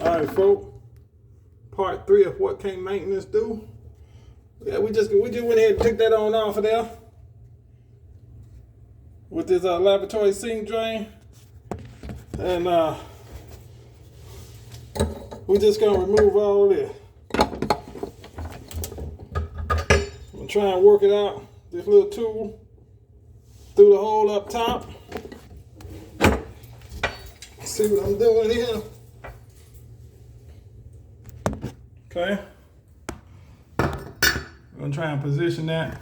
All right, folks. Part 3 of what can maintenance do. Yeah, we just went ahead and took that on off of there with this lavatory sink drain, and we're just gonna remove all of this. I'm gonna try and work it out. This little tool through the hole up top. See what I'm doing here. Okay. I'm gonna try and position that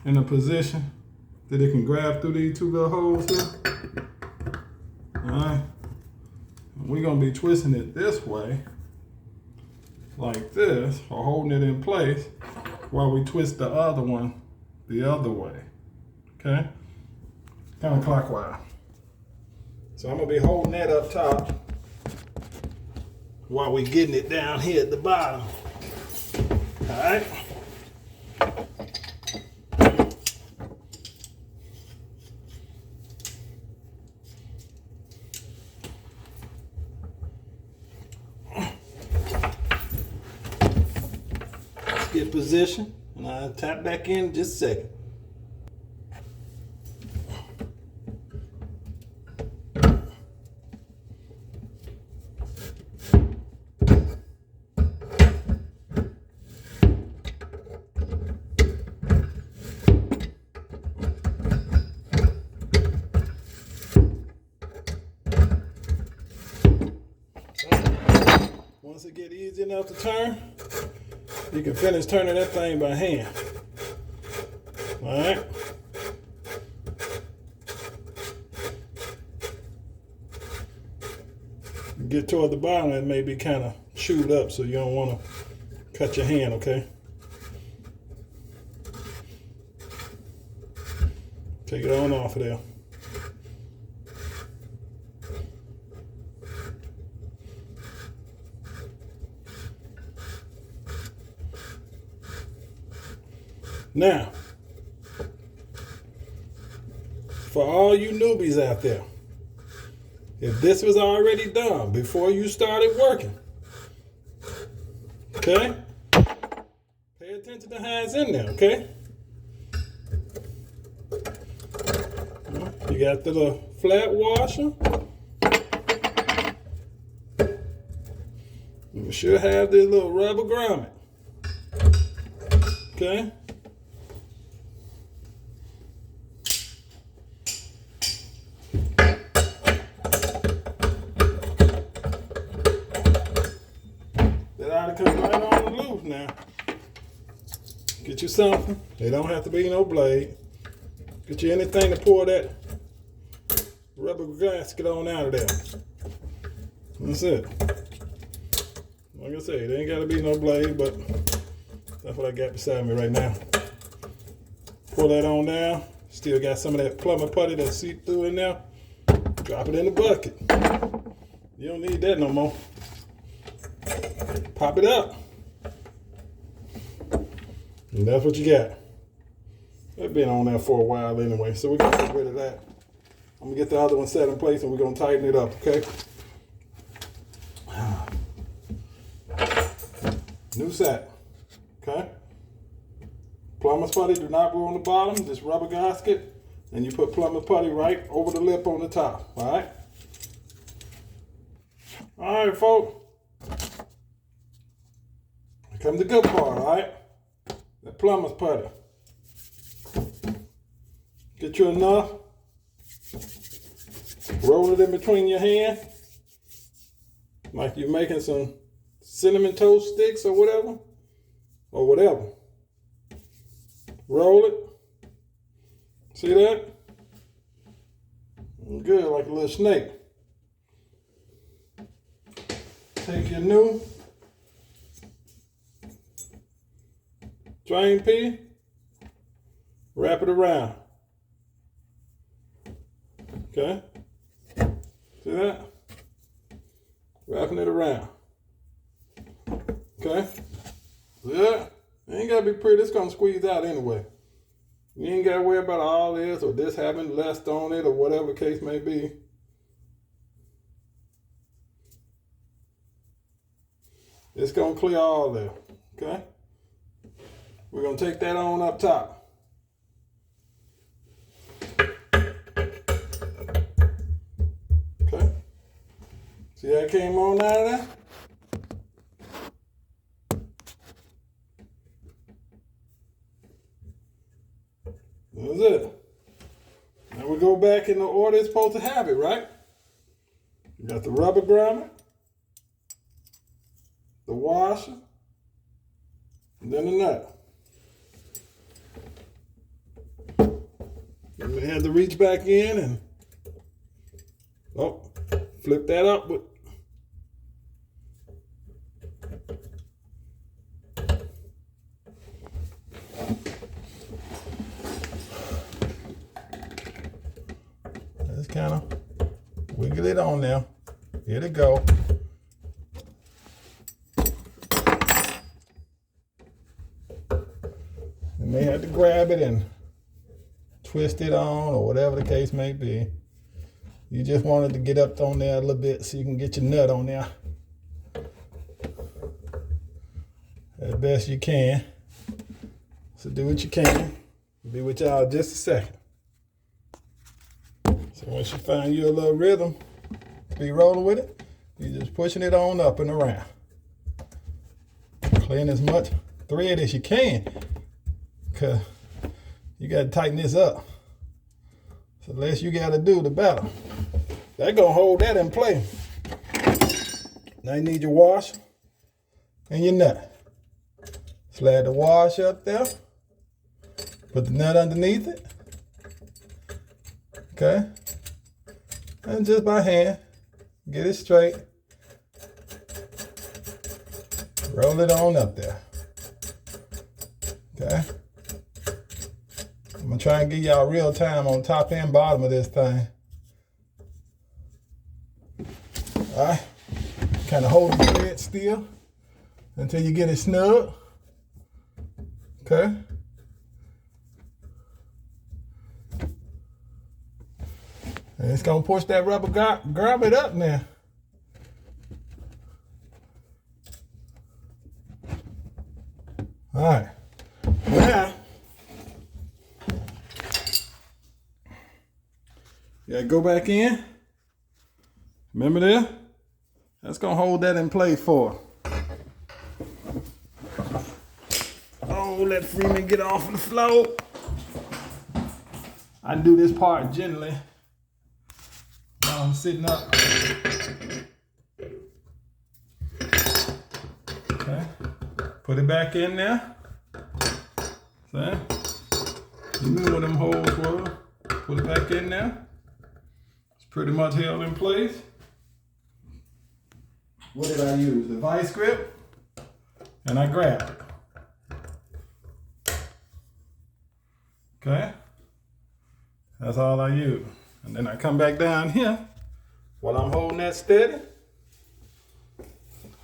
in a position that it can grab through these two little holes here. Alright. We're gonna be twisting it this way, like this, or holding it in place while we twist the other one the other way. Okay? Counterclockwise. So I'm gonna be holding that up top while we getting it down here at the bottom. All right. Let's get position, and I'll tap back in just a second. Once it get easy enough to turn, you can finish turning that thing by hand. All right. Get toward the bottom, it may be kind of chewed up, so you don't want to cut your hand, okay? Take it on off of there. Now, for all you newbies out there, if this was already done before you started working, okay? Pay attention to how it's in there, okay? You got the little flat washer. You should have this little rubber grommet, okay? Come right on the loose now. Get you something. It don't have to be no blade. Get you anything to pour that rubber gasket on out of there. That's it. Like I said, it ain't got to be no blade, but that's what I got beside me right now. Pour that on down. Still got some of that plumber putty that seeped through in there. Drop it in the bucket. You don't need that no more. Pop it up. And that's what you got. It's been on there for a while anyway, so we're gonna get rid of that. I'm gonna get the other one set in place and we're gonna tighten it up, okay? New set, okay? Plumber's putty do not go on the bottom, this rubber gasket, and you put plumber's putty right over the lip on the top, all right? All right, folks. Here comes the good part, all right? The plumber's putty. Get you enough. Roll it in between your hand, like you're making some cinnamon toast sticks or whatever. Roll it. See that? Good, like a little snake. Take your new drain pea, wrap it around. Okay? See that? Wrapping it around. Okay? Yeah. It ain't gotta be pretty, it's gonna squeeze out anyway. You ain't gotta worry about all this or this having less on it or whatever case may be. It's gonna clear all there, okay? We're gonna take that on up top. Okay? See how it came on out of there? That's it. Now we go back in the order it's supposed to have it, right? You got the rubber grommet, the washer, and then the nut. And we had to reach back in and flip that up with just kind of wiggle it on there. Here it go. You may have to grab it and twist it on or whatever the case may be. You just wanted to get up on there a little bit so you can get your nut on there as best you can. So do what you can. I'll be with y'all in just a second. So once you find your little rhythm to be rolling with it, you're just pushing it on up and around. Clean as much thread as you can, because you got to tighten this up. So the less you got to do, the better. That's going to hold that in place. Now you need your washer and your nut. Slide the washer up there. Put the nut underneath it. Okay? And just by hand, get it straight. Roll it on up there. Okay? I'm gonna try and give y'all real time on top and bottom of this thing. Alright? Kind of hold the thread still until you get it snug. Okay? And it's gonna push that rubber grommet up now. All right. Now, you gotta go back in. Remember there? That's gonna hold that in place for. Oh, let Freeman get off the floor. I do this part gently while I'm sitting up. Okay. Put it back in there. See? You knew where them holes were. Put it back in there. It's pretty much held in place. What did I use? The vice grip. And I grab it. Okay? That's all I use. And then I come back down here while I'm holding that steady.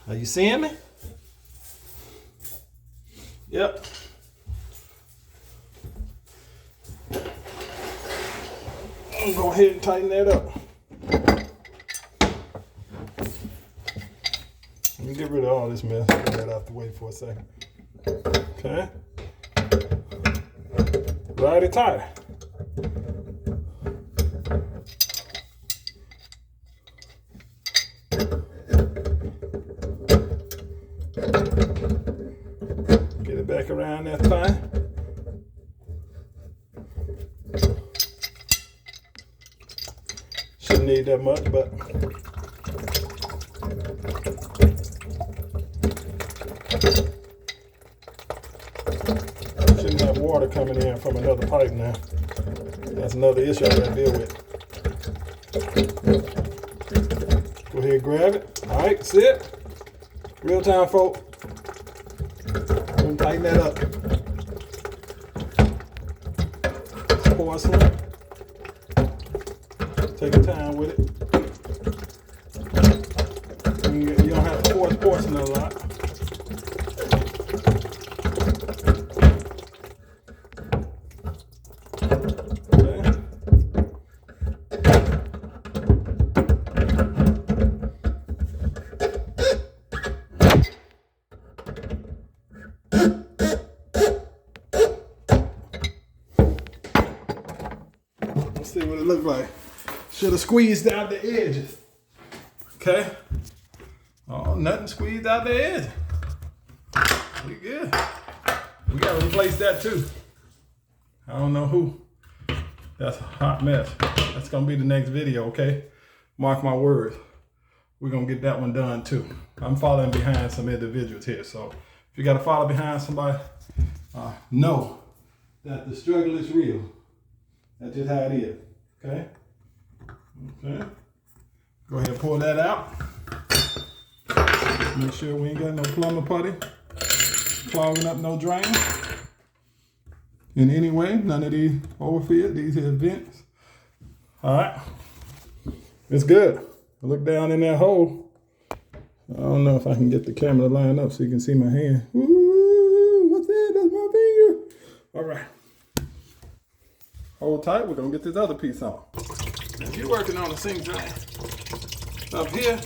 Are you seeing me? Yep. I'm gonna go ahead and tighten that up. Let me get rid of all this mess. Get that out the way for a second. Okay. Ride it tight. Get it back around that thing. Shouldn't need that much, but shouldn't have water coming in from another pipe now. That's another issue I gotta deal with. Go ahead and grab it. All right, sit. Real time, folks. Tighten that up. It's porcelain. Take your time with it. You don't have to force porcelain a lot. it look like. Should have squeezed out the edges. Okay. Oh, nothing squeezed out the edge. We good. We gotta replace that too. I don't know who. That's a hot mess. That's gonna be the next video, okay? Mark my words. We're gonna get that one done too. I'm following behind some individuals here, so if you gotta follow behind somebody, know that the struggle is real. That's just how it is, okay? Okay. Go ahead and pull that out. Make sure we ain't got no plumber putty clogging up no drain in any way. None of these overfilled, these here vents. All right, it's good. I look down in that hole. I don't know if I can get the camera to line up so you can see my hand. Ooh, what's that? That's my finger. All right. Hold tight, we're gonna get this other piece on. If you're working on a sink drain up here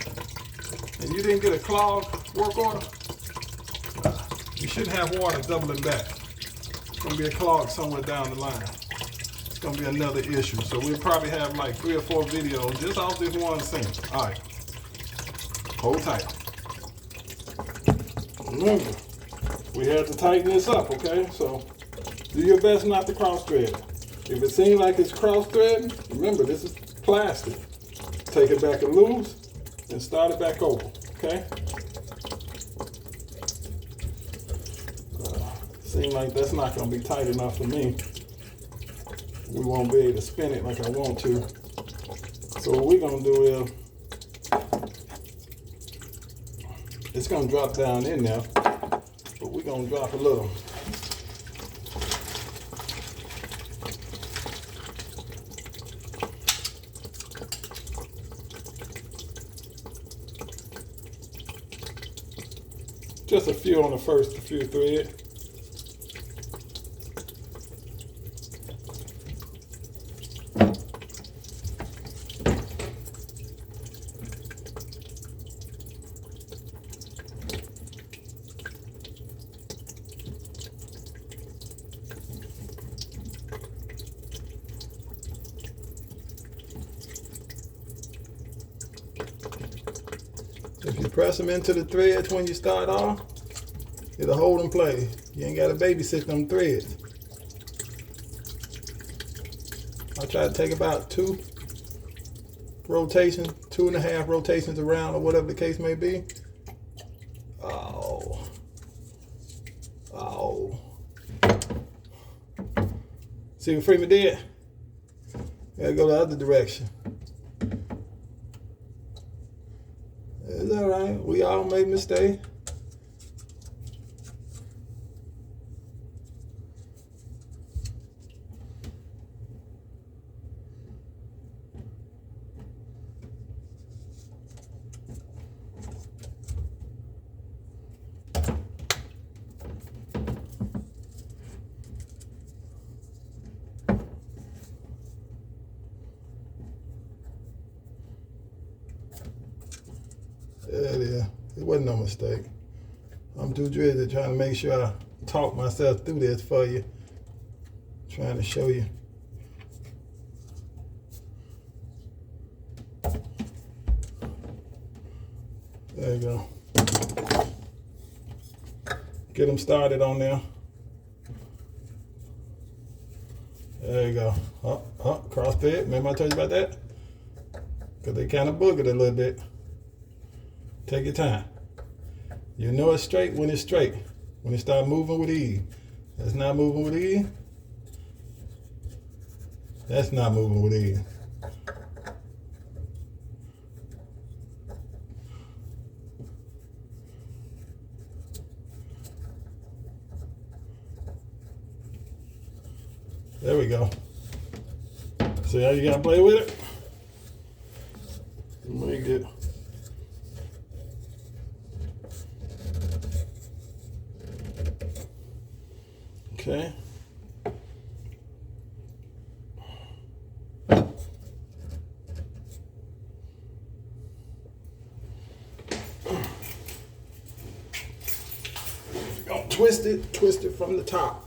and you didn't get a clogged work order, you shouldn't have water doubling back. It's gonna be a clog somewhere down the line. It's gonna be another issue. So we'll probably have like 3 or 4 videos just off this one sink. All right, hold tight. Remember, we had to tighten this up, okay? So do your best not to cross thread. If it seems like it's cross threading, remember this is plastic. Take it back and loose and start it back over, okay? Seems like that's not gonna be tight enough for me. We won't be able to spin it like I want to. So what we're gonna do is, it's gonna drop down in there, but we're gonna drop a little. Just a few on the first few threads. If you press them into the threads when you start off, it'll hold in place. You ain't got to babysit them threads. I try to take about 2 rotations, 2.5 rotations around or whatever the case may be. Oh. Oh. See what Freeman did? Gotta go the other direction. It's all right. We all make mistakes. There it is. It wasn't no mistake. I'm too drizzly trying to make sure I talk myself through this for you. Trying to show you. There you go. Get them started on there. There you go. Up, cross thread. Remember I told you about that? Because they kind of boogered a little bit. Take your time. You know it's straight when it's straight. When it start moving with ease. That's not moving with ease. That's not moving with ease. There we go. See how you gotta play with it? Make it. Okay. Gonna twist it from the top.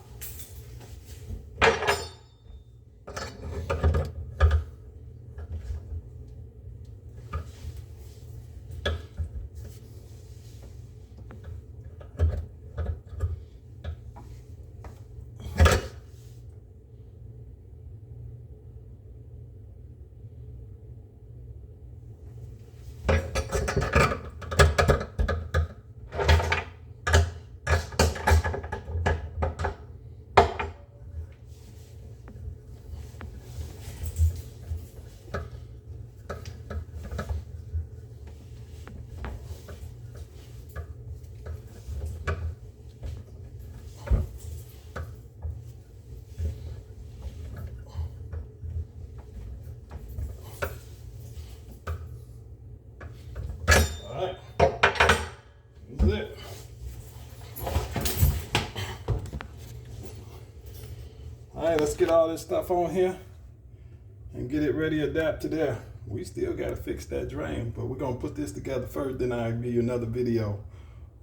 That's it. All right, let's get all this stuff on here and get it ready to adapt to there. We still got to fix that drain, but we're going to put this together first, then I'll give you another video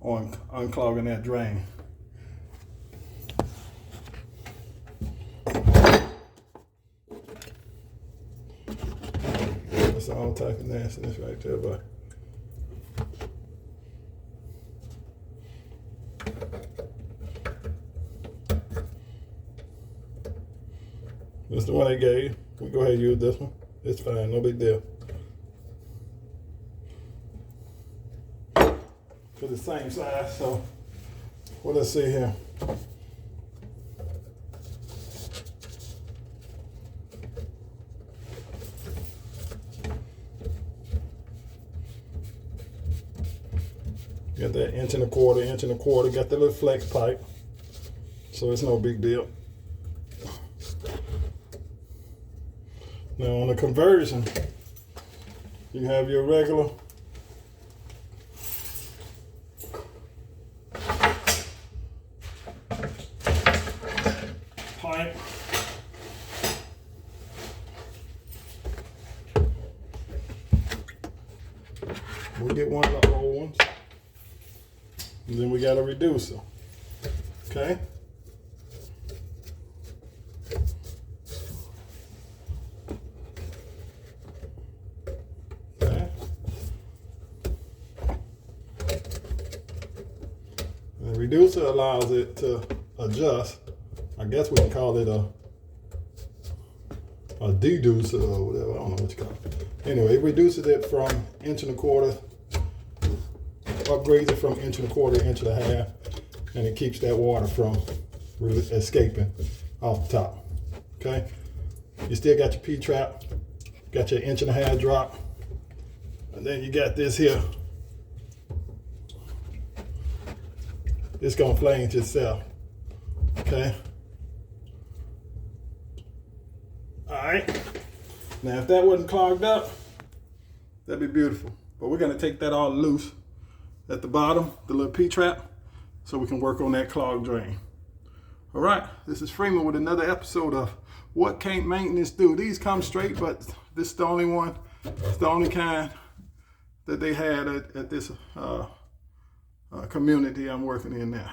on unclogging that drain. That's all type of nastiness right there, but this is the one I gave. We go ahead and use this one. It's fine, no big deal. For the same size, so well, let's see here. Got that inch and a quarter, got the little flex pipe, so it's no big deal. Now on the conversion, you have your regular pipe. We'll get one of the old ones. And then we got a reducer. Okay? The reducer allows it to adjust. I guess we can call it a deducer or whatever. I don't know what you call it. Anyway, it reduces it from 1.25 inches, upgrades it from 1.25 inches, 1.5 inches, and it keeps that water from really escaping off the top. Okay? You still got your P-trap, got your 1.5 inch drop, and then you got this here. It's gonna flange itself. Okay. All right. Now, if that wasn't clogged up, that'd be beautiful. But we're gonna take that all loose at the bottom, the little P-trap, so we can work on that clogged drain. All right. This is Freeman with another episode of What Can't Maintenance Do? These come straight, but this is the only one. It's the only kind that they had at this community I'm working in now.